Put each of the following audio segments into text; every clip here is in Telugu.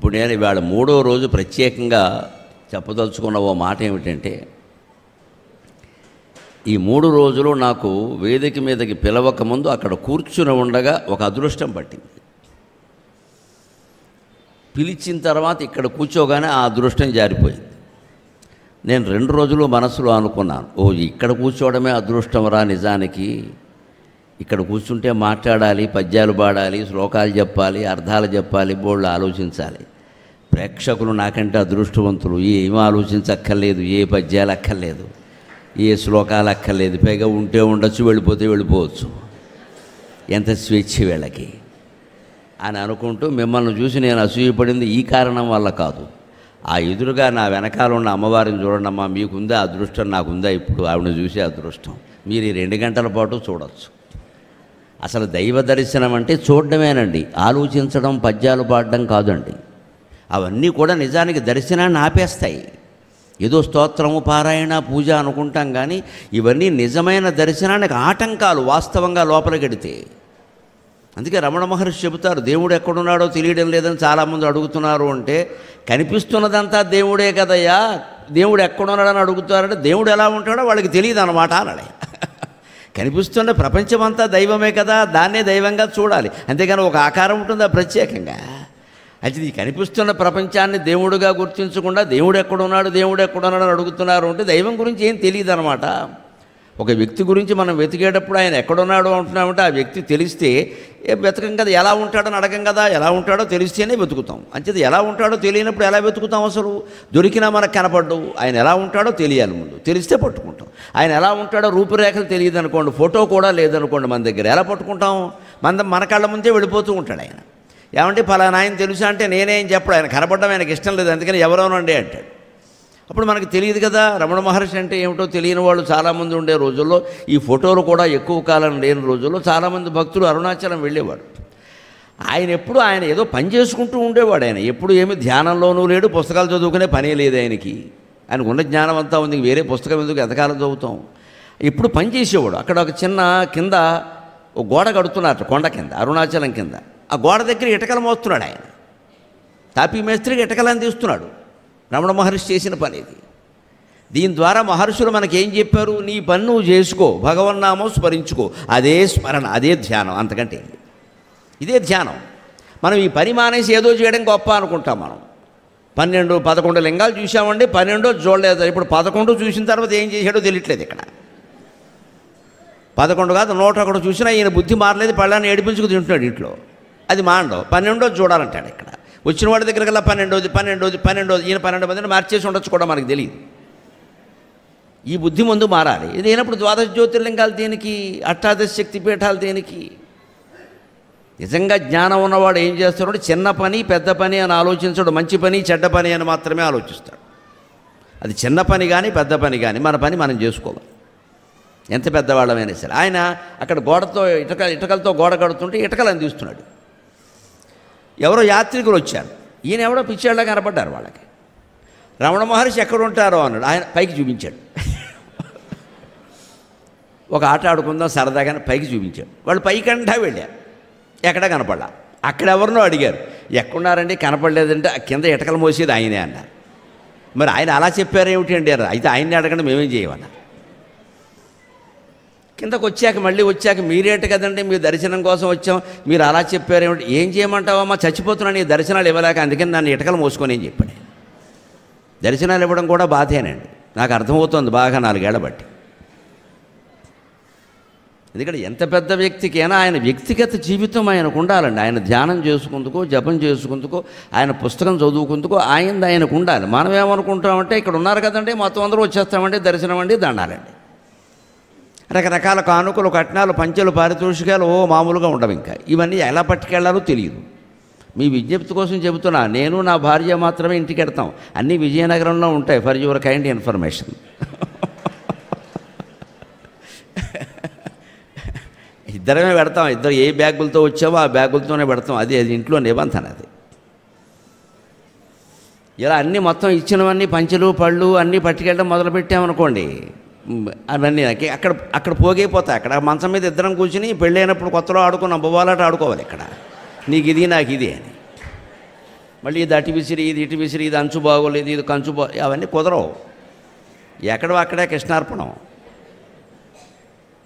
ఇప్పుడు నేను ఇవాళ 3వ రోజు ప్రత్యేకంగా చెప్పదలుచుకున్న ఓ మాట ఏమిటంటే, ఈ 3 రోజులు నాకు వేదిక మీదకి పిలవక ముందు అక్కడ కూర్చుని ఉండగా ఒక అదృష్టం పట్టింది. పిలిచిన తర్వాత ఇక్కడ కూర్చోగానే ఆ అదృష్టం జారిపోయింది. నేను 2 రోజులు మనసులో అనుకున్నాను, ఓ ఇక్కడ కూర్చోవడమే అదృష్టం రా, నిజానికి ఇక్కడ కూర్చుంటే మాట్లాడాలి, పద్యాలు పాడాలి, శ్లోకాలు చెప్పాలి, అర్థాలు చెప్పాలి, బోళ్ళు ఆలోచించాలి. ప్రేక్షకులు నాకంటే అదృష్టవంతులు, ఏమీ ఆలోచించక్కర్లేదు, ఏ పద్యాలు అక్కర్లేదు, ఏ శ్లోకాలు అక్కర్లేదు, పైగా ఉంటే ఉండొచ్చు, వెళ్ళిపోతే వెళ్ళిపోవచ్చు, ఎంత స్వేచ్ఛ వీళ్ళకి అని అనుకుంటూ మిమ్మల్ని చూసి నేను అసూయపడింది ఈ కారణం వల్ల కాదు. ఆ ఎదురుగా నా వెనకాల ఉన్న అమ్మవారిని చూడండమ్మా, మీకుందా అదృష్టం, నాకుందా ఇప్పుడు ఆవిడని చూసే అదృష్టం. మీరు ఈ 2 గంటల పాటు చూడవచ్చు. అసలు దైవ దర్శనం అంటే చూడడమేనండి, ఆలోచించడం, పద్యాలు పాడడం కాదండి. అవన్నీ కూడా నిజానికి దర్శనాన్ని ఆపేస్తాయి. ఏదో స్తోత్రము, పారాయణ, పూజ అనుకుంటాం, కానీ ఇవన్నీ నిజమైన దర్శనానికి ఆటంకాలు వాస్తవంగా లోపలికెడితే. అందుకే రమణ మహర్షి చెబుతారు, దేవుడు ఎక్కడున్నాడో తెలియడం లేదని చాలామంది అడుగుతున్నారు అంటే, కనిపిస్తున్నదంతా దేవుడే కదయ్యా, దేవుడు ఎక్కడున్నాడని అడుగుతారంటే దేవుడు ఎలా ఉంటాడో వాళ్ళకి తెలియదు అన్నమాట అనాలి. కనిపిస్తున్న ప్రపంచమంతా దైవమే కదా, దాన్నే దైవంగా చూడాలి, అంతేగాని ఒక ఆకారం ఉంటుందా ప్రత్యేకంగా. అయితే ఈ కనిపిస్తున్న ప్రపంచాన్ని దేవుడుగా గుర్తించకుండా దేవుడు ఎక్కడున్నాడు, దేవుడు ఎక్కడున్నాడు అని అడుగుతున్నారు అంటే దైవం గురించి ఏం తెలియదు అనమాట. ఒక వ్యక్తి గురించి మనం వెతికేటప్పుడు ఆయన ఎక్కడున్నాడో అంటున్నామంటే ఆ వ్యక్తి తెలిస్తే వెతకం కదా, ఎలా ఉంటాడని అడగం కదా, ఎలా ఉంటాడో తెలిస్తేనే వెతుకుతాం. అంచేది ఎలా ఉంటాడో తెలియనప్పుడు ఎలా వెతుకుతాం? అసలు దొరికినా మనకు కనపడ్డు. ఆయన ఎలా ఉంటాడో తెలియాలి, ముందు తెలిస్తే పట్టుకుంటాం. ఆయన ఎలా ఉంటాడో రూపురేఖలు తెలియదు అనుకోండి, ఫోటో కూడా లేదనుకోండి మన దగ్గర, ఎలా పట్టుకుంటాం? మన కళ్ళ ముందే వెళ్ళిపోతూ ఉంటాడు ఆయన. ఏమంటే ఫలానా ఆయన తెలుసా అంటే నేనేం చెప్పడు, ఆయన కనపడడం ఆయనకి ఇష్టం లేదు, అందుకని ఎవరోనండి అంటాడు. అప్పుడు మనకు తెలియదు కదా రమణ మహర్షి అంటే ఏమిటో తెలియని వాళ్ళు చాలామంది ఉండే రోజుల్లో, ఈ ఫోటోలు కూడా ఎక్కువ కాలం లేని రోజుల్లో చాలామంది భక్తులు అరుణాచలం వెళ్ళేవాడు. ఆయన ఏదో పని చేసుకుంటూ ఉండేవాడు. ఆయన ఎప్పుడు ఏమి ధ్యానంలోనూ లేడు, పుస్తకాలు చదువుకునే పనే లేదు ఆయనకి. ఆయనకు ఉన్న జ్ఞానం అంతా ఉంది, వేరే పుస్తకం ఎందుకు ఎంతకాలం చదువుతాం. ఎప్పుడు పని చేసేవాడు. అక్కడ ఒక చిన్న కింద ఒక గోడ కడుతున్నారు, కొండ కింద, అరుణాచలం కింద. ఆ గోడ దగ్గర ఇటకలు మోస్తున్నాడు ఆయన. తాపీ మేస్త్రికి ఇటకలను తీస్తున్నాడు. రమణ మహర్షి చేసిన పని ఇది. దీని ద్వారా మహర్షులు మనకేం చెప్పారు? నీ పని నువ్వు చేసుకో, భగవన్నామం స్మరించుకో, అదే స్మరణ, అదే ధ్యానం, అంతకంటే ఇదే ధ్యానం. మనం ఈ పని మానేసి ఏదో చేయడం గొప్ప అనుకుంటాం. మనం 11 లింగాలు చూసామండి, 12 చూడలేదు. ఇప్పుడు 11 చూసిన తర్వాత ఏం చేశాడో తెలియట్లేదు. ఇక్కడ 11 కాదు 101 చూసినా ఈయన బుద్ధి మారలేదు, పళ్ళాన్ని ఏడిపించుకు తింటున్నాడు ఇంట్లో. అది మాండవు. 12 చూడాలంటాడు. ఇక్కడ వచ్చిన వాడి దగ్గరకల్లా 12 ఈయన 12 మందిని మార్చేసి ఉండొచ్చు కూడా, మనకు తెలియదు. ఈ బుద్ధి ముందు మారాలి. ఇది అయినప్పుడు 12 జ్యోతిర్లింగాలు దేనికి, 18 శక్తి పీఠాలు దేనికి? నిజంగా జ్ఞానం ఉన్నవాడు ఏం చేస్తాడు? చిన్న పని పెద్ద పని అని ఆలోచించడు, మంచి పని చెడ్డ పని అని మాత్రమే ఆలోచిస్తాడు. అది చిన్న పని కానీ పెద్ద పని కానీ మన పని మనం చేసుకోవాలి, ఎంత పెద్దవాళ్ళమైనా సరే. ఆయన అక్కడ గోడతో ఇటుకలతో గోడ కడుతుంటే ఇటుకలు అందిస్తున్నాడు. ఎవరో యాత్రికులు వచ్చారు, ఈయన ఎవడో పిచ్చేళ్ళ కనపడ్డారు వాళ్ళకి. రమణ మహర్షి ఎక్కడ ఉంటారో అన్నాడు. ఆయన పైకి చూపించాడు. ఒక ఆట ఆడుకుందాం సరదాగానే పైకి చూపించాడు. వాళ్ళు పైకంటా వెళ్ళారు, ఎక్కడ కనపడలా. అక్కడ ఎవరినో అడిగారు, ఎక్కడున్నారండి, కనపడలేదంటే కింద ఇటకలు మోసేది ఆయనే అన్నారు. మరి ఆయన అలా చెప్పారేమిటి అండి? అయితే ఆయన్ని అడగండి, మేమేం చేయమన్నారు. కిందకు వచ్చాక మళ్ళీ వచ్చాక మీరేట కదండి, మీ దర్శనం కోసం వచ్చాం, మీరు అలా చెప్పారేమిటి? ఏం చేయమంటావమ్మా, చచ్చిపోతున్నాను ఈ దర్శనాలు ఇవ్వలేక, అందుకని నన్ను ఇటకలు మోసుకొని ఏం చెప్పాడు. దర్శనాలు ఇవ్వడం కూడా బాధేనండి, నాకు అర్థమవుతుంది బాగా 4 ఏళ్ల బట్టి. ఎందుకంటే ఎంత పెద్ద వ్యక్తికైనా ఆయన వ్యక్తిగత జీవితం ఆయనకు ఉండాలండి. ఆయన ధ్యానం చేసుకుందుకో, జపం చేసుకుందుకో, ఆయన పుస్తకం చదువుకుందుకో ఆయనకు ఉండాలి. మనం ఏమనుకుంటామంటే ఇక్కడ ఉన్నారు కదండి మొత్తం అందరూ వచ్చేస్తామండి, దర్శనం అండి, దండాలండి, రకరకాల కానుకలు, కట్నాలు, పంచెలు, పారితోషికాలు మామూలుగా ఉండవు. ఇంకా ఇవన్నీ ఎలా పట్టుకెళ్లాలో తెలియదు. మీ విజ్ఞప్తి కోసం చెబుతున్నా, నేను నా భార్య మాత్రమే ఇంటికి వెడతాం. అన్నీ విజయనగరంలో ఉంటాయి, ఫర్ యువర్ కైండ్ ఇన్ఫర్మేషన్. ఇద్దరమే పెడతాం. ఇద్దరు ఏ బ్యాగులతో వచ్చావో ఆ బ్యాగులతోనే పెడతాం. అది ఇంట్లో నిబంధన. అది ఇలా అన్నీ మొత్తం ఇచ్చినవన్నీ పంచెలు పళ్ళు అన్నీ పట్టుకెళ్ళడం మొదలుపెట్టామనుకోండి, అవన్నీ అక్కడ పోగైపోతాయి. అక్కడ మంచం మీద ఇద్దరం కూర్చుని పెళ్ళైనప్పుడు కొత్తలో ఆడుకున్నాం, బొవ్వాలాట ఆడుకోవాలి. ఇక్కడ నీకు ఇది నాకు ఇది అని మళ్ళీ ఇది అటు విసిరి ఇది ఇటు విసిరి, ఇది అంచు బాగోలేదు, ఇది కంచు అవన్నీ కుదరవు. ఎక్కడో అక్కడే కృష్ణార్పణం.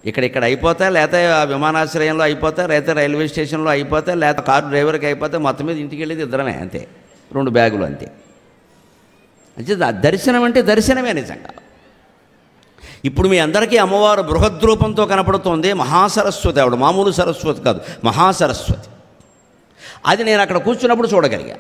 ఇక్కడ అయిపోతాయి, లేకపోతే ఆ విమానాశ్రయంలో అయిపోతాయి, లేకపోతే రైల్వే స్టేషన్లో అయిపోతాయి, లేకపోతే కారు డ్రైవర్కి అయిపోతే, మొత్తం మీద ఇంటికి వెళ్ళేది ఇద్దరమే అంతే, 2 బ్యాగులు అంతే. అంటే దర్శనం అంటే దర్శనమే నిజంగా. ఇప్పుడు మీ అందరికీ అమ్మవారు బృహద్రూపంతో కనపడుతోంది. మహాసరస్వతి, ఆవిడ మామూలు సరస్వతి కాదు, మహాసరస్వతి. అది నేను అక్కడ కూర్చున్నప్పుడు చూడగలిగా.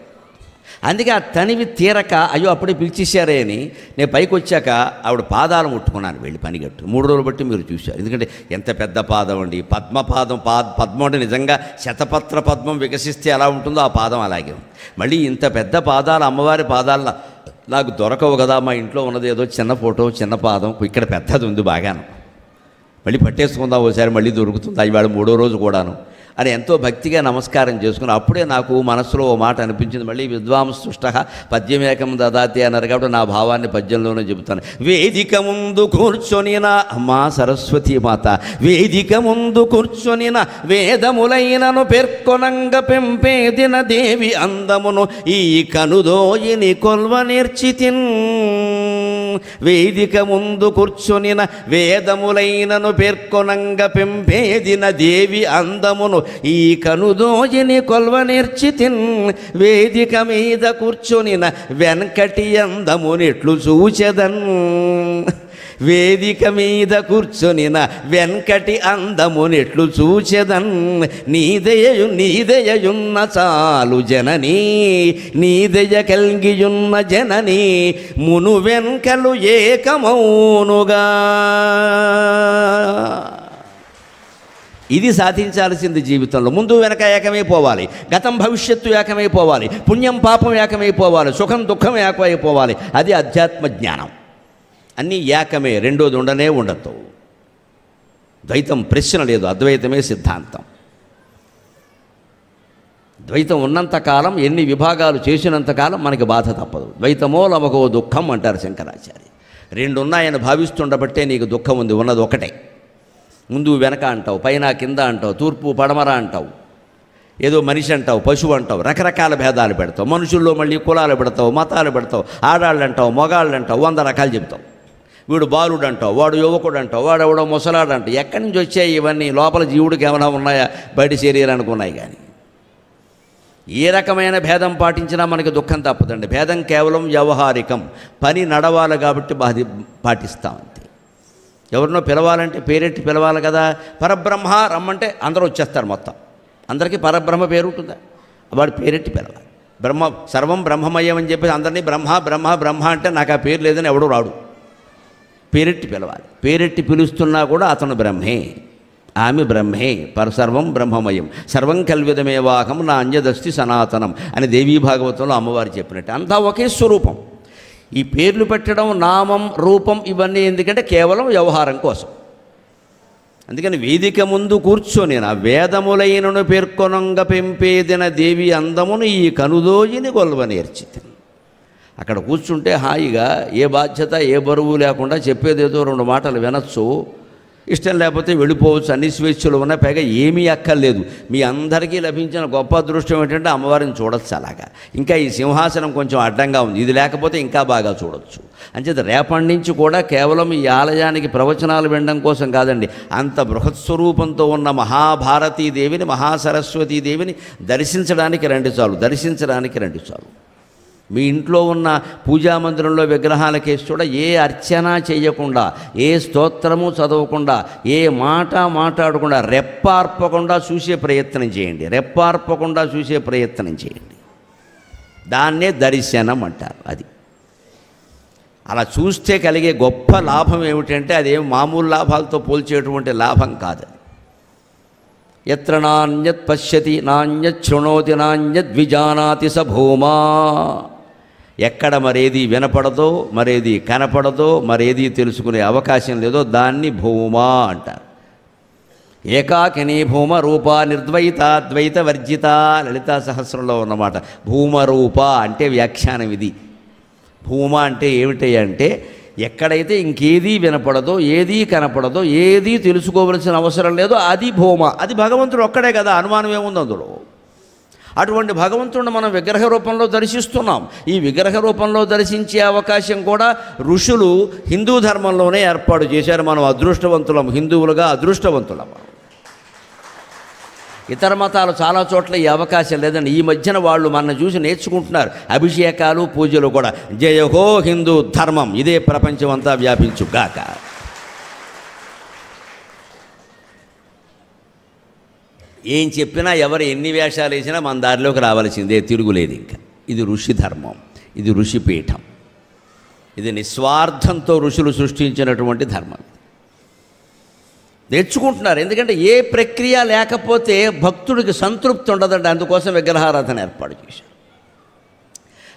అందుకే ఆ తనివి తీరక అయ్యో అప్పుడే పిలిచేశారే అని నేను పైకి వచ్చాక ఆవిడ పాదాలు ముట్టుకున్నాను వెళ్ళి పనిగట్టు. 3 రోజులు బట్టి మీరు చూశారు. ఎందుకంటే ఎంత పెద్ద పాదం అండి, పద్మపాదం. పద్మం అంటే నిజంగా శతపత్ర పద్మం వికసిస్తే ఎలా ఉంటుందో ఆ పాదం అలాగే ఉంది. మళ్ళీ ఇంత పెద్ద పాదాలు, అమ్మవారి పాదాలు నాకు దొరకవు కదా. మా ఇంట్లో ఉన్నది ఏదో చిన్న ఫోటో, చిన్న పాదం, ఇక్కడ పెద్దది ఉంది బాగాను. మళ్ళీ పట్టేసుకుందాం ఒకసారి, మళ్ళీ దొరుకుతుంది ఇవాళ 3వ రోజు కూడాను అని ఎంతో భక్తిగా నమస్కారం చేసుకుని అప్పుడే నాకు మనసులో ఓ మాట అనిపించింది. మళ్ళీ విద్వాంసుష్ట పద్యమేకం దదాతి అన్నారు కాబట్టి నా భావాన్ని పద్యంలోనే చెబుతాను. వేదిక ముందు కూర్చొని నా అమ్మా సరస్వతీ మాత, వేదిక ముందు కూర్చొని నా వేదములైనను పేర్కొనంగ పెంపేదిన దేవి అందమును ఈ కనుదోయిని కొల్వ నేర్చితిన్. వేదిక ముందు కూర్చొనిన వేదములైనను పేర్కొనంగ పెంపేదిన దేవి అందమును ఈ కనుదోజిని కొల్వ నేర్చితిన్. వేదిక మీద కూర్చొనిన వెంకటి అందమునెట్లు చూచెదన్. వేదిక మీద కూర్చొనిన వెంకటి అందమునెట్లు చూచెదన్. నీదయయున్న చాలు జననీ, నీదయ కల్గియున్న జననీ, మును వెంకలు ఏకమౌనుగా. ఇది సాధించాల్సింది జీవితంలో. ముందు వెనక ఏకమైపోవాలి, గతం భవిష్యత్తు ఏకమైపోవాలి, పుణ్యం పాపం ఏకమైపోవాలి, సుఖం దుఃఖం ఏకమైపోవాలి. అది అధ్యాత్మ జ్ఞానం. అన్నీ ఏకమే, రెండోది ఉండనే ఉండదు. ద్వైతం ప్రశ్న లేదు, అద్వైతమే సిద్ధాంతం. ద్వైతం ఉన్నంతకాలం, ఎన్ని విభాగాలు చేసినంతకాలం మనకి బాధ తప్పదు. ద్వైతమో లమకో దుఃఖం అంటారు శంకరాచార్య. 2 ఉన్నాయని భావిస్తుండబట్టే నీకు దుఃఖం ఉంది. ఉన్నది ఒకటే. ముందు వెనక అంటావు, పైన కింద అంటావు, తూర్పు పడమర అంటావు, ఏదో మనిషి అంటావు, పశువు అంటావు, రకరకాల భేదాలు పెడతావు. మనుషుల్లో మళ్ళీ కులాలు పెడతావు, మతాలు పెడతావు, ఆడాళ్ళు అంటావు, మగాళ్ళు అంటావు, 100 రకాలు చెప్తావు. వీడు బాలుడు అంటావు, వాడు యువకుడు అంటావు, వాడు ఎవడో ముసలాడు అంటావు. ఎక్కడి నుంచి వచ్చాయి ఇవన్నీ? లోపల జీవుడికి ఏమైనా ఉన్నాయా? బయట శరీరానికి ఉన్నాయి. కానీ ఏ రకమైన భేదం పాటించినా మనకి దుఃఖం తప్పదండి. భేదం కేవలం వ్యవహారికం, పని నడవాలి కాబట్టి పాటిస్తాం అంతే. ఎవరినో పిలవాలంటే పేరెట్టి పిలవాలి కదా. పరబ్రహ్మ రమ్మంటే అందరూ వచ్చేస్తారు. మొత్తం అందరికీ పరబ్రహ్మ పేరు ఉంటుందా? వాడు పేరెట్టి పిలవాలి. బ్రహ్మ సర్వం బ్రహ్మమయం అని చెప్పి అందరినీ బ్రహ్మ బ్రహ్మ బ్రహ్మ అంటే నాకు ఆ పేరు లేదని ఎవడు రాడు. పేరెట్టి పిలవాలి. పేరెట్టి పిలుస్తున్నా కూడా అతను బ్రహ్మే, ఆమె బ్రహ్మే. సర్వం బ్రహ్మమయం, సర్వం కల్విదమేవాహం నా అంజదస్తి సనాతనం అని దేవీ భాగవతంలో అమ్మవారు చెప్పినట్టు అంతా ఒకే స్వరూపం. ఈ పేర్లు పెట్టడం, నామం, రూపం ఇవన్నీ ఎందుకంటే కేవలం వ్యవహారం కోసం. అందుకని వేదిక ముందు కూర్చొని నా వేదములైనను పేర్కొనంగ పెంపేదిన దేవి అందమును ఈ కనుదోజిని కొల్వ నేర్చితి. అక్కడ కూర్చుంటే హాయిగా ఏ బాధ్యత, ఏ బరువు లేకుండా చెప్పేదేదో 2 మాటలు వినొచ్చు. ఇష్టం లేకపోతే వెళ్ళిపోవచ్చు. అన్ని స్వేచ్ఛలు ఉన్నాయి. పైగా ఏమీ అక్కర్లేదు. మీ అందరికీ లభించిన గొప్ప అదృష్టం ఏంటంటే అమ్మవారిని చూడొచ్చు. అలాగా ఇంకా ఈ సింహాసనం కొంచెం అడ్డంగా ఉంది, ఇది లేకపోతే ఇంకా బాగా చూడొచ్చు. అంచేత రేపటి నుంచి కూడా కేవలం ఈ ఆలయానికి ప్రవచనాలు వినడం కోసం కాదండి, అంత బృహత్స్వరూపంతో ఉన్న మహాభారతీదేవిని, మహాసరస్వతీదేవిని దర్శించడానికి రండి చాలు. దర్శించడానికి రండి చాలు. మీ ఇంట్లో ఉన్న పూజామందిరంలో విగ్రహాలకేసి కూడా ఏ అర్చన చేయకుండా, ఏ స్తోత్రము చదవకుండా, ఏ మాట మాట్లాడకుండా, రెప్పార్పకుండా చూసే ప్రయత్నం చేయండి. రెప్పార్పకుండా చూసే ప్రయత్నం చేయండి. దాన్నే దర్శనం అంటారు. అది అలా చూస్తే కలిగే గొప్ప లాభం ఏమిటంటే అదేం మామూలు లాభాలతో పోల్చేటువంటి లాభం కాదు. ఎత్ర నాణ్యత్ పశ్యతి నాణ్యత్ శృణోతి నాణ్యత్ విజానాతి స భూమా. ఎక్కడ మరేది వినపడదో, మరేది కనపడదో, మరేది తెలుసుకునే అవకాశం లేదో దాన్ని భూమా అంటారు. ఏకాకిని భూమ రూప నిర్ద్వైత ద్వైత వర్జిత లలితా సహస్రంలో ఉన్నమాట. భూమరూప అంటే వ్యాఖ్యానం ఇది. భూమ అంటే ఏమిటి అంటే ఎక్కడైతే ఇంకేదీ వినపడదో, ఏదీ కనపడదో, ఏదీ తెలుసుకోవలసిన అవసరం లేదో అది భూమ. అది భగవంతుడు ఒక్కడే కదా, అనుమానం ఏముంది అందులో. అటువంటి భగవంతుడిని మనం విగ్రహ రూపంలో దర్శిస్తున్నాం. ఈ విగ్రహ రూపంలో దర్శించే అవకాశం కూడా ఋషులు హిందూ ధర్మంలోనే ఏర్పాటు చేశారు. మనం అదృష్టవంతులం, హిందువులుగా అదృష్టవంతులం. ఇతర మతాలు చాలా చోట్ల ఈ అవకాశం లేదండి. ఈ మధ్యన వాళ్ళు మన చూసి నేర్చుకుంటున్నారు. అభిషేకాలు, పూజలు కూడా. జయ హో హిందూ ధర్మం, ఇదే ప్రపంచం అంతా వ్యాపించుగాక. ఏం చెప్పినా ఎవరు ఎన్ని వేషాలు వేసినా మన దారిలోకి రావాల్సిందే, తిరుగులేదు. ఇంకా ఇది ఋషి ధర్మం, ఇది ఋషిపీఠం, ఇది నిస్వార్థంతో ఋషులు సృష్టించినటువంటి ధర్మం. నేర్చుకుంటున్నారు. ఎందుకంటే ఏ ప్రక్రియ లేకపోతే భక్తుడికి సంతృప్తి ఉండదండి. అందుకోసం విగ్రహారాధన ఏర్పాటు చేశారు.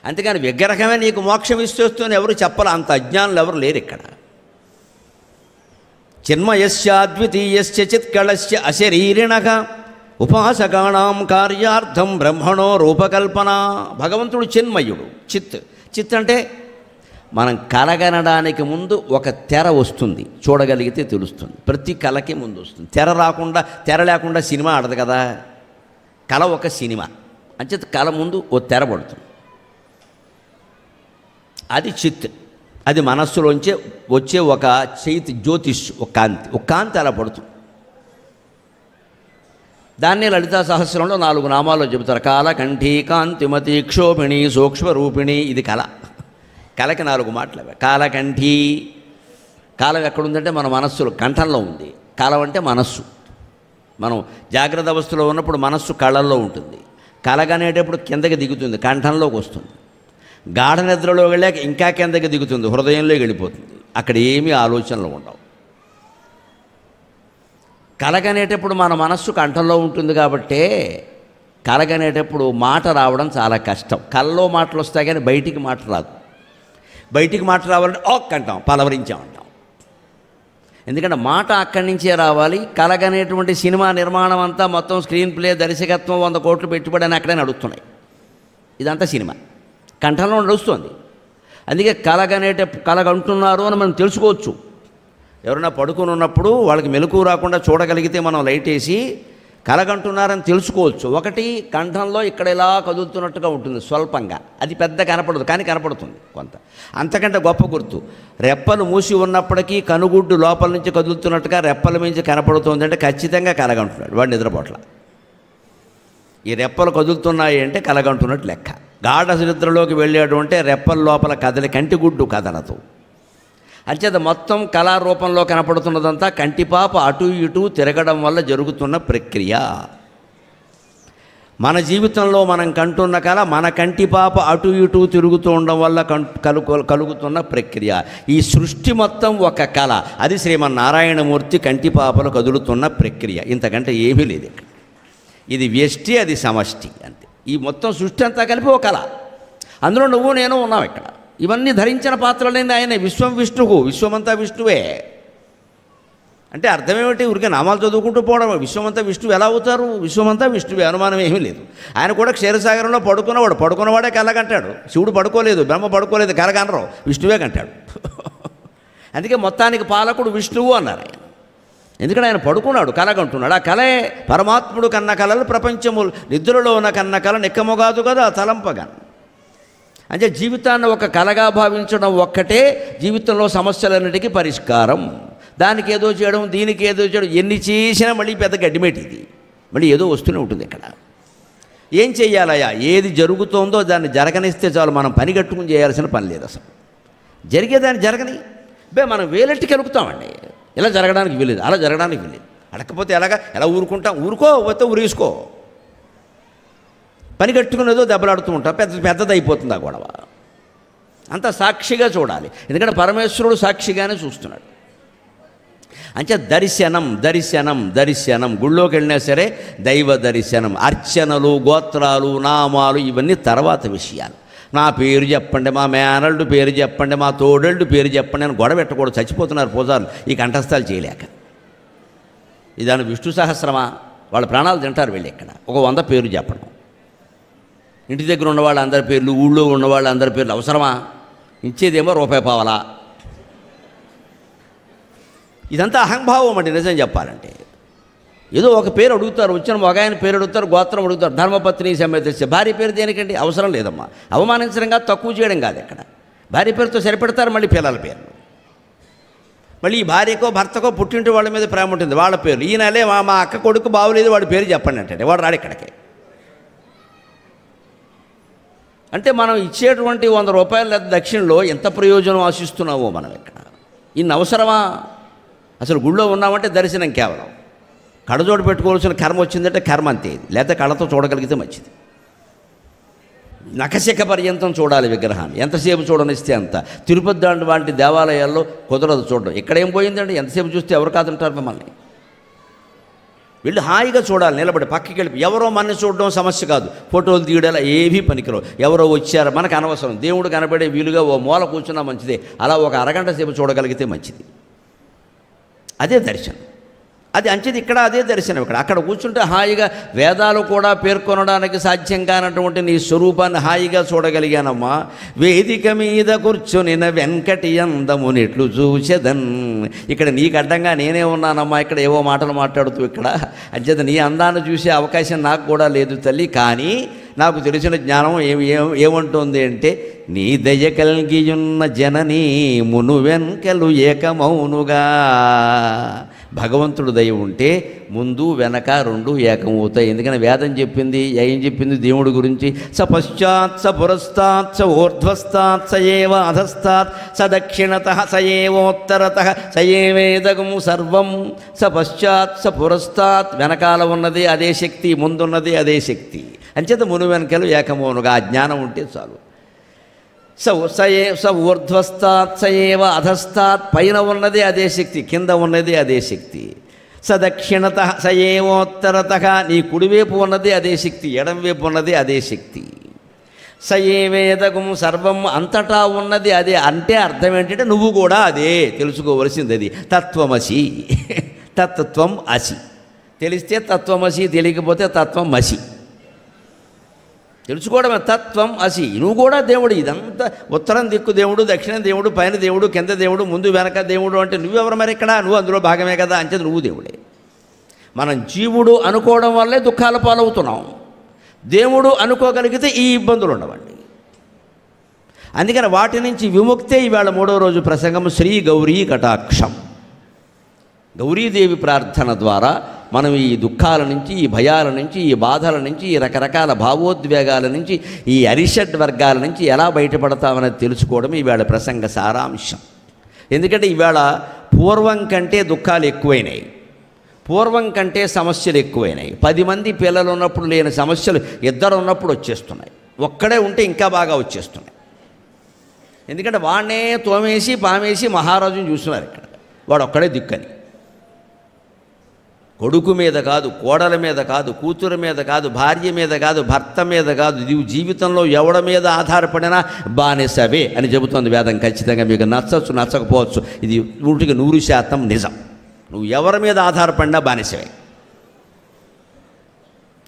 అంతేకాని విగ్రహమే నీకు మోక్షం ఇస్తేస్తూనే ఎవరు చెప్పాలి. అంత అజ్ఞానులు ఎవరు లేరు ఇక్కడ. చిన్మయస్యాద్వితీయస్య చిత్కళస్య అశరీరిణః ఉపాసకానాం కార్యార్థం బ్రహ్మణో రూపకల్పన. భగవంతుడు చిన్మయుడు. చిత్ అంటే మనం కలగనడానికి ముందు ఒక తెర వస్తుంది, చూడగలిగితే తెలుస్తుంది. ప్రతి కళకి ముందు వస్తుంది. తెర లేకుండా సినిమా ఆడదు కదా. కళ ఒక సినిమా అంచేత కళ ముందు ఓ తెర పడుతుంది. అది చిత్. అది మనస్సులోంచే వచ్చే ఒక జ్యోతిష్, ఒక కాంతి అలా పడుతుంది. దాన్నే లలితా సహస్రంలో 4 నామాల్లో చెబుతారు. కాల, కంఠీ, కాంతిమతి, క్షోభిణి, సూక్ష్మరూపిణి. ఇది కళ. కళకి 4 మాటలు. కాలకంఠీ, కాలం ఎక్కడుందంటే మన మనస్సులో, కంఠంలో ఉంది. కాలం అంటే మనస్సు. మనం జాగ్రత్త అవస్థలో ఉన్నప్పుడు మనస్సు కళ్ళల్లో ఉంటుంది. కలగనేటప్పుడు కిందకి దిగుతుంది, కంఠంలోకి వస్తుంది. గాఢ నిద్రలో వెళ్ళాక ఇంకా కిందకి దిగుతుంది, హృదయంలోకి వెళ్ళిపోతుంది. అక్కడ ఏమీ ఆలోచనలు ఉండవు. కలగనేటప్పుడు మన మనస్సు కంఠంలో ఉంటుంది కాబట్టే కలగనేటప్పుడు మాట రావడం చాలా కష్టం. కళ్ళలో మాటలు వస్తాయి కానీ బయటికి మాట రాదు. బయటికి మాట రావాలంటే అంటాం, పలవరించామంటాం. ఎందుకంటే మాట అక్కడి నుంచే రావాలి. కలగనేటువంటి సినిమా నిర్మాణం అంతా మొత్తం స్క్రీన్ ప్లే, దర్శకత్వం, 100 కోట్లు పెట్టుబడి అని అక్కడే నడుస్తున్నాయి. ఇదంతా సినిమా కంఠంలో నడుస్తుంది. అందుకే కలగంటున్నారు అని మనం తెలుసుకోవచ్చు. ఎవరైనా పడుకొని ఉన్నప్పుడు వాళ్ళకి మెలకువ రాకుండా చూడగలిగితే మనం లైట్ వేసి కలగంటున్నారని తెలుసుకోవచ్చు. ఒకటి, కంఠంలో ఇక్కడ ఇలా కదులుతున్నట్టుగా ఉంటుంది స్వల్పంగా. అది పెద్ద కనపడదు కానీ కనపడుతుంది కొంత. అంతకంటే గొప్ప గుర్తు, రెప్పలు మూసి ఉన్నప్పటికీ కనుగుడ్డు లోపల నుంచి కదులుతున్నట్టుగా రెప్పల మించి కనపడుతుంది అంటే ఖచ్చితంగా కలగంటున్నాడు వాడు నిద్రపోట్ల. ఈ రెప్పలు కదులుతున్నాయి అంటే కలగంటున్నట్టు లెక్క. గాఢ నిద్రలోకి వెళ్ళాడు అంటే రెప్పల లోపల కదలి కంటిగుడ్డు కదలదు. అంచేత మొత్తం కళారూపంలో కనపడుతున్నదంతా కంటిపాప అటు ఇటు తిరగడం వల్ల జరుగుతున్న ప్రక్రియ. మన జీవితంలో మనం కంటున్న కళ మన కంటిపాప అటు ఇటు తిరుగుతూ ఉండడం వల్ల కలుగుతున్న ప్రక్రియ. ఈ సృష్టి మొత్తం ఒక కళ. అది శ్రీమన్నారాయణమూర్తి కంటిపాపలు కదులుతున్న ప్రక్రియ. ఇంతకంటే ఏమీ లేదు ఇక్కడ. ఇది వ్యష్టి, అది సమష్టి అంతే. ఈ మొత్తం సృష్టి అంతా కలిపి ఒక కళ. అందులో నువ్వు నేను ఉన్నావు ఇక్కడ. ఇవన్నీ ధరించిన పాత్రలేని ఆయనే. విశ్వం విష్ణువు, విశ్వమంతా విష్ణువే అంటే అర్థమేమిటి? ఊరికే నామాలు చదువుకుంటూ పోవడం. విశ్వమంతా విష్ణువు ఎలా అవుతారు? విశ్వమంతా విష్ణువే, అనుమానం ఏమీ లేదు. ఆయన కూడా క్షీరసాగరంలో పడుకున్నవాడే కలగంటాడు. శివుడు పడుకోలేదు, బ్రహ్మ పడుకోలేదు, కలగనరు, విష్ణువే కంటాడు. అందుకే మొత్తానికి పాలకుడు విష్ణువు అన్నారు ఆయన. ఎందుకంటే ఆయన పడుకున్నాడు, కలగంటున్నాడు. ఆ కలే పరమాత్ముడు కన్న కలలు ప్రపంచము నిద్రలో ఉన్న కన్న కళ నిక్కముగాదు కదా తలంపగా. అంటే జీవితాన్ని ఒక కళగా భావించడం ఒక్కటే జీవితంలో సమస్యలన్నిటికీ పరిష్కారం. దానికి ఏదో చేయడం, దీనికి ఏదో చేయడం, ఎన్ని చేసినా మళ్ళీ పెద్ద గడ్డిమేటి. ఇది మళ్ళీ ఏదో వస్తూనే ఉంటుంది ఇక్కడ. ఏం చెయ్యాలయ్యా? ఏది జరుగుతోందో దాన్ని జరగనిస్తే చాలు. మనం పని కట్టుకుని చేయాల్సిన పని లేదు అసలు. జరిగేదాన్ని జరగని మనం వేలెట్టుకి ఎలుగుతామండి. ఇలా జరగడానికి వీలేదు, అలా జరగడానికి వీలేదు. అడగకపోతే ఎలా ఊరుకుంటాం? ఊరుకో, వస్తే ఊరేసుకో. పని కట్టుకునేదో దెబ్బలాడుతూ ఉంటాం, పెద్దది అయిపోతుంది ఆ గొడవ. అంత సాక్షిగా చూడాలి. ఎందుకంటే పరమేశ్వరుడు సాక్షిగానే చూస్తున్నాడు. అంటే దర్శనం దర్శనం దర్శనం. గుళ్ళోకి వెళ్ళినా సరే దైవ దర్శనం. అర్చనలు, గోత్రాలు, నామాలు ఇవన్నీ తర్వాత విషయాలు. నా పేరు చెప్పండి, మా మేనల్డు పేరు చెప్పండి, మా తోడల్డు పేరు చెప్పండి అని గొడవ పెట్టకూడదు. చచ్చిపోతున్నారు పూజారులు ఈ కంఠస్థాలు చేయలేక. ఇదాని విష్ణు సహస్రమా? వాళ్ళ ప్రాణాలు తింటారు వెళ్ళి. ఇక్కడ ఒక 100 పేరు చెప్పడం. ఇంటి దగ్గర ఉన్నవాళ్ళు అందరి పేర్లు, ఊళ్ళో ఉన్నవాళ్ళు అందరి పేర్లు అవసరమా? ఇచ్చేదేమో రూపాయి పావలా. ఇదంతా అహంభావం అండి నిజం చెప్పాలంటే. ఏదో ఒక పేరు అడుగుతారు, వచ్చిన ఒక ఆయన పేరు అడుగుతారు, గోత్రం అడుగుతారు, ధర్మపత్ని సమేత. భార్య పేరు దేనికండి? అవసరం లేదమ్మా. అవమానించడం కాదు, తక్కువ చేయడం కాదు. ఇక్కడ భార్య పేరుతో సరిపెడతారు, మళ్ళీ పిల్లల పేరు. మళ్ళీ ఈ భార్యకో భర్తకో పుట్టింటి వాళ్ళ మీద ప్రేమ ఉంటుంది, వాళ్ళ పేరు. ఈయనలే మా అక్క కొడుకు బాగులేదు, వాడి పేరు చెప్పండి అంటే వాడు రాడు ఇక్కడికి. అంటే మనం ఇచ్చేటువంటి 100 రూపాయల దక్షిణలో ఎంత ప్రయోజనం ఆశిస్తున్నావో మనం ఇక్కడ. ఇన్ని అవసరమా? అసలు గుళ్ళో ఉన్నామంటే దర్శనం కేవలం. కళ్ళజోడు పెట్టుకోవాల్సిన కర్మ వచ్చిందంటే కర్మ అంతే. లేకపోతే కళ్ళతో చూడగలిగితే మంచిది. నఖశిఖ పర్యంతం చూడాలి విగ్రహాన్ని. ఎంతసేపు చూడనిస్తే అంత. తిరుపతి వంటి దేవాలయాల్లో కుదరదు చూడడం. ఇక్కడ ఏం పోయిందండి? ఎంతసేపు చూస్తే ఎవరు కాదంటారు మిమ్మల్ని? వీళ్ళు హాయిగా చూడాలి, నిలబడి పక్కకి వెళ్ళి. ఎవరో మనని చూడడం సమస్య కాదు, ఫోటోలు తీయడాలా ఏవీ పనికిరావు. ఎవరో వచ్చారు మనకు అనవసరం. దేవుడు కనబడే వీలుగా ఓ మూల కూర్చున్నా మంచిదే. అలా ఒక అరగంట సేపు చూడగలిగితే మంచిది. అదే దర్శనం. అది అంచేది ఇక్కడ అదే దర్శనం. ఇక్కడ అక్కడ కూర్చుంటే హాయిగా వేదాలు కూడా పేర్కొనడానికి సాధ్యం కానటువంటి నీ స్వరూపాన్ని హాయిగా చూడగలిగానమ్మా. వేదిక మీద కూర్చొని వెంకటి అందమునెట్లు చూచెదన్. ఇక్కడ నీకు అడ్డంగా నేనే ఉన్నానమ్మా. ఇక్కడ ఏవో మాటలు మాట్లాడుతూ ఇక్కడ అంచేత నీ అందాన్ని చూసే అవకాశం నాకు కూడా లేదు తల్లి. కానీ నాకు తెలిసిన జ్ఞానం ఏమంటుంది అంటే, నీ దయ కలిగియున్న జననీ మును వెంకలు ఏకమౌనుగా. భగవంతుడు దయ ఉంటే ముందు వెనక రెండు ఏకమవుతాయి. ఎందుకని వేదం చెప్పింది. ఏం చెప్పింది దేవుడి గురించి? స పశ్చాత్ స పురస్తాత్ స ఊర్ధ్వస్తాత్ స ఏవ అధస్తాత్ స దక్షిణత స ఏవోత్తరత స ఏవేదగం సర్వం. స పశ్చాత్ స పురస్తాత్, వెనకాల ఉన్నది అదే శక్తి, ముందున్నది అదే శక్తి. అంచేత మును వెనకలు ఏకమౌనుగా. ఆ జ్ఞానం ఉంటే చాలు. స ఊర్ధ్వస్తాత్ స ఏవ అధస్తాత్, పైన ఉన్నది అదే శక్తి, కింద ఉన్నది అదే శక్తి. స దక్షిణత స ఏవోత్తరత, నీ కుడివైపు ఉన్నది అదే శక్తి, ఎడంవైపు ఉన్నది అదే శక్తి. స ఏవేదగం సర్వం, అంతటా ఉన్నది అదే. అంటే అర్థం ఏంటంటే నువ్వు కూడా అదే. తెలుసుకోవలసింది అది. తత్వమసి. తత్వం అసి. తెలిస్తే తత్వమసి, తెలియకపోతే తత్వం మసి. తెలుసుకోవడమే తత్వం అసి. నువ్వు కూడా దేవుడు. ఇదంతా ఉత్తరం దిక్కు దేవుడు, దక్షిణం దేవుడు, పైన దేవుడు, కింద దేవుడు, ముందు వెనక దేవుడు. అంటే నువ్వెవరు మరి ఇక్కడ? నువ్వు అందులో భాగమే కదా. అంచేది నువ్వు దేవుడే. మనం జీవుడు అనుకోవడం వల్లే దుఃఖాల పాలవుతున్నాం. దేవుడు అనుకోగలిగితే ఈ ఇబ్బందులు ఉండవండి. అందుకని వాటి నుంచి విముక్తే ఇవాళ 3వ రోజు ప్రసంగం శ్రీ గౌరీ కటాక్షం. గౌరీదేవి ప్రార్థన ద్వారా మనం ఈ దుఃఖాల నుంచి, ఈ భయాల నుంచి, ఈ బాధల నుంచి, ఈ రకరకాల భావోద్వేగాల నుంచి, ఈ అరిషడ్ వర్గాల నుంచి ఎలా బయటపడతామనేది తెలుసుకోవడం ఈవేళ ప్రసంగ సారాంశం. ఎందుకంటే ఈవేళ పూర్వం కంటే దుఃఖాలు ఎక్కువైనాయి, పూర్వం కంటే సమస్యలు ఎక్కువైనాయి. 10 మంది పిల్లలు ఉన్నప్పుడు లేని సమస్యలు 2 ఉన్నప్పుడు వచ్చేస్తున్నాయి. ఒక్కడే ఉంటే ఇంకా బాగా వచ్చేస్తున్నాయి. ఎందుకంటే వాడినే తోమేసి పామేసి మహారాజుని చూస్తున్నారు ఇక్కడ. వాడు ఒక్కడే దిక్కని. కొడుకు మీద కాదు, కోడల మీద కాదు, కూతురు మీద కాదు, భార్య మీద కాదు, భర్త మీద కాదు, ఇది జీవితంలో ఎవడి మీద ఆధారపడినా బానిసవే అని చెబుతోంది వేదం. ఖచ్చితంగా మీకు నచ్చచ్చు నచ్చకపోవచ్చు, ఇది 100% నిజం. నువ్వు ఎవరి మీద ఆధారపడినా బానిసవే.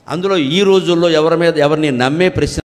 అందులో ఈ రోజుల్లో ఎవరిని నమ్మే ప్రశ్న